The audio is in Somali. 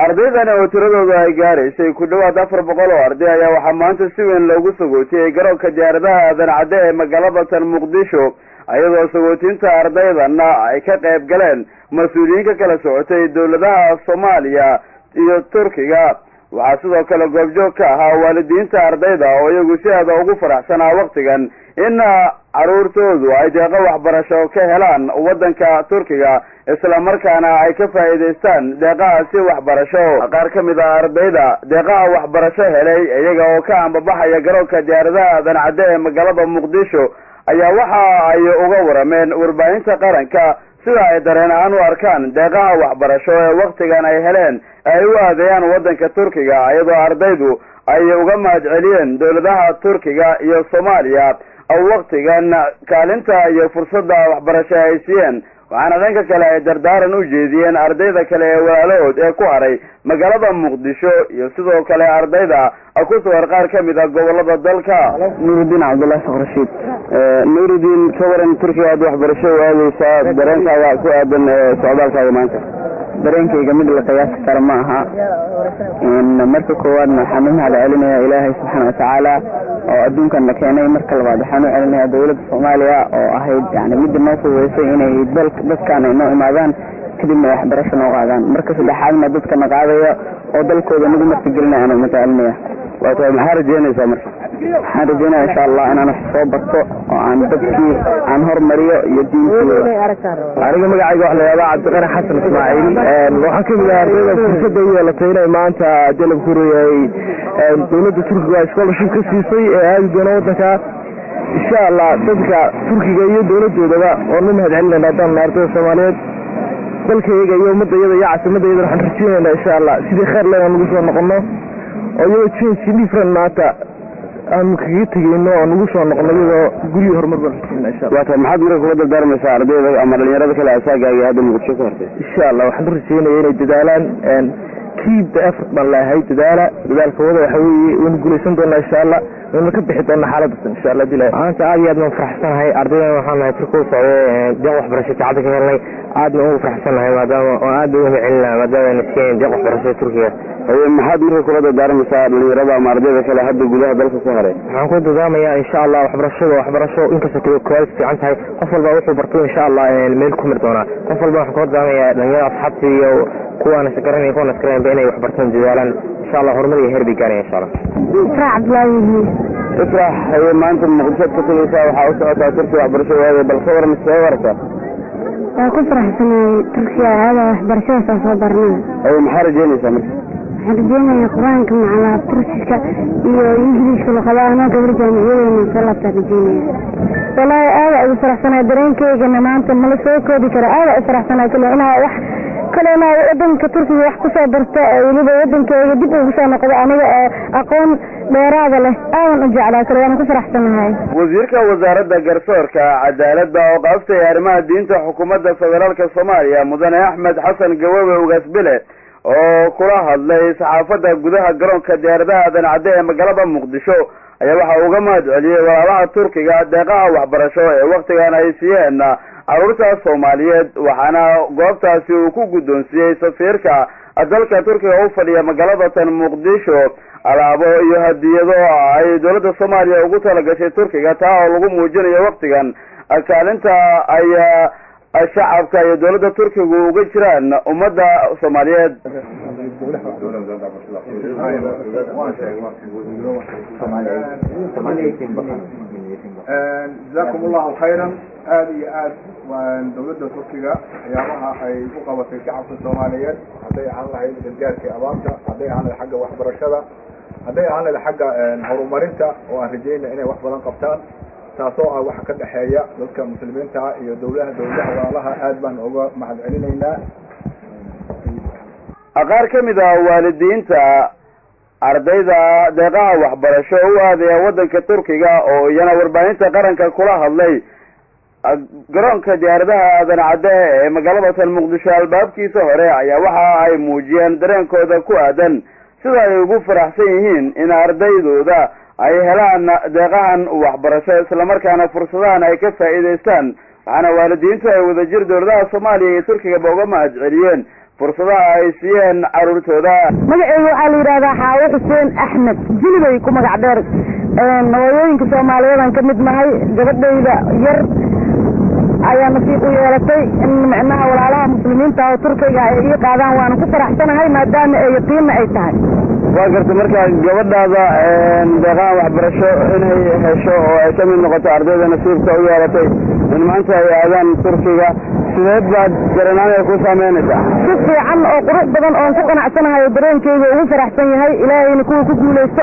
ardaydan oo tiradoodu ay gaaraysay ku dhawaad 400 oo arday ayaa waxaa maanta si weyn loogu sagootiyey garoonka diyaaradaha aadan cadde ee magaalada Muqdisho ayadoo sagootinta ardaydanna ay ka qayb galeen mas'uuliyiin ka kala socotay dawladaha Soomaaliya iyo Turkiga waxaa sidoo kale goobjoog ka ahaa waalidiinta ardayda oo iyagu si aad ugu faraxsanaa waqtigan in caruurtoodu ay deeqo waxbarasho ka helaan wadanka Turkiga isla markaana ay ka faa'iideystaan deeqahaasi waxbarasho. qaar ka mid ah ardayda deeqaha waxbarasho helay iyaga oo ka ambabaxaya garoonka diyaaradaha aadan cadde ee magaalada Muqdisho ayaa waxa ay uga warameen warbaahinta qaranka sida ay dareen ahaan u arkaan deeqaha waxbarasho ee waqtigan ay heleen ay u aadayaan wadanka Turkiga iyadoo ardaydu ay uga mahadceliyeen dawladaha Turkiga iyo Soomaaliya oo waqtigan kaalinta iyo fursadda waxbarasho ay siiyeen waxaana dhanka kale ay dardaaran u jeediyeen ardayda kale ee walaalood ee ku haray magaalada Muqdisho iyo sidoo kale ardayda ku soo qaar ka mid ah gobolada dalka. Nuruddin Abdullah Rashid Nuruddin kawaran Turkiga waxbarasho aadaysa dareenkaaga ku aadan socdaalkaaga maanta. dareenkayga mid la qiyaasi karo ma aha marka koowaad waxaan u mahadcelinayaa Ilaahay subhanahu wa ta'ala oo adduunkan keenay marka labaad waxaan u celinayaa dawladda Soomaaliya oo ahayd mid noo fududeysay inay dadkan inoo imaadaan kadibna waxbarasho noo qaadaan marka saddexaadna dadka naqaadaya oo dalkooda nagu martigelinaya aan mataalinayaa waa maxaa rajeynaysaa marka waxaan rajeynayaa insha Allah inaan wax soo barto oo aan dadkii aan hormariyo iyo diintooda aniga magacayga wax la yiraahdo Cabdiqani Xasan Ismaaciil waxaan ka mid ahay ardayda fursada u yeelatay inay maanta dalab ku reeyay dawladda Turkiga scholarship ka siisay ee aad doona wadanka insha Allah dadka Turkiga iyo dawladooda oo nu mahadcelinayna dhammaan ardayda Soomaaliyeed dalkayga iyo ummadayada iyo caasimadayda waxaan rajeynayaa insha Allah sidii khayr leh aan ugu soo noqono oo iyo change different maata aan kaga tagayno oo ugu soo noqonayo guri horumar baan insha Allah maxaad guriga kula dardaarmaysaa ardayda ama dhalinyarada kale asaaga hadda Muqdisho ka hortay insha Allah waxaan rajeynayaa inay dadaalaan keep the effort baan leeyahay dadaalkooda waxa weeye in guuleysan doona insha Allah inuu ka bixi doono xaaladda insha Allah dilay aad iyo aad ma faraxsanahay ardayda waxaan nahay Turkiga socday deeq waxbarasho taacada ka helnay aad ma ugu faraxsanahay maadaama oo aad ugu celinahay maadaama nafkeen deeq waxbarasho Turkiga maxaad marka kula dardaarmaysaa dhalinyarada ama ardayda kale hadda gudaha dalka ku haray waxaan ku dadaamayaa insha Allah waxbarasho inkastoo quality fiican tahay qof walba wuxuu barto insha Allah meel ku mir doona qof walba waxaan ku dadaamayaa dhalinyarada asxaabtii iyo kuwana shaqaranay kuwana skarayn inay wax bartaan dadaalan insha Allah horumar iyo heer bigaareen insha Allah Ifrah ay maanta Muqdisho ka tagaysaa waxa uu socdaa Turkiga waxbarasho waday bal ka waran soo warta waa ku faraxsanahay Turkiga waxbarashada soo barnaa ay maxaa rajeynaysaa marka حدينا القرآن كما على تركيا يجلس في القضاء ما قبل جامعيين صلاة ترجيني والله أنا أسرع سنة درين كي جنا ما أنت ملسوك بكرة أنا أسرع سنة كلنا ودن كتركيا وحكسا برتا ولذا ودن كيجيب وسنا قضاء أنا أقوم بإرادة له أنا أرجع على كلنا كسرع سنة هاي وزيرك وزارة جرسورك عدالة وقفت أرماء الدين حكومة فدرالك الصومالية مدن أحمد حسن جوابه وقسبله oo kula hadlay saxaafada gudaha garoonka diyaaradaha aadan cadde ee magaalada Muqdisho ayaa waxa uga mahadceliyay walaalaha Turkiga deeqaha waxbarasho ee waqtigan ay siiyeen caruurta Soomaaliyeed waxaana goobtaasi uu ku guddoonsiiyay safiirka dalka Turkiga u fadhiya magaalada Muqdisho alaabo iyo hadiyado ay dawladda Soomaaliya ugu talagashay Turkiga taa oo lagu muujinayo waqtigan kaalinta ay shacabka iyo dawladda Turkiga uga jiraan ummadda Soomaaliyeed جزاكم الله خيرا آد ودولة تركيا أيامها أي مقابلة الشعب الصوماليين هذي عن هاي الرجال في أبانتا هذي عن الحاجة وحبرشة هذي عن الحاجة هرومرنتا وهرجينا إني وحبران قبطان taasoo waxa ka dhaxeeya dadka muslimiinta iyo dawladaha walaalaha aad baan uga mahadcelinaynaa qaar ka mid ah waalidiinta ardayda deeqaha waxbarasho u aadaya wadanka Turkiga oo iyana warbaahinta qaranka kula hadlay garoonka diyaaradaha aadan cadde ee magaalada Muqdisho albaabkiisa hore ayaa waxa ay muujiyeen dareenkooda ku aadan sida ay ugu faraxsan yihiin in ardaydooda ay helaan deeqahan waxbarasho isla markaana fursadahan ay ka faa'iideystaan waxaana waalidiintu ay wadajir dawladaha Soomaaliya iyo Turkiga uga mahadceliyeen fursadaha ay siiyeen carruurtooda. magaceyga waxaa la yidhahdaa xaawo xuseen axmed jilibay ku magac dheer hooyooyinka soomaaliyeed aan ka mid nahay gabadhayda yar ayaa nasiib u yeelatay in micnaha walaalaha muslimiinta oo turkiga ay ii qaadaan waana ku faraxsanahay maadaama ay yaqiinna ay tahay. waa garta marka gabadhaada deeqaan waxbarasho inay hesho oo ay ka mid noqoto ardayda nasiibka u yeelatay in maanta ay aadaan turkiga sideed baad garanaanay ku saameynaysaa? si fiican oo qurux badan oon ku qanacsanahay dareenkeyga ugu faraxsan yahay ilaahayna kuwa ku guulaysto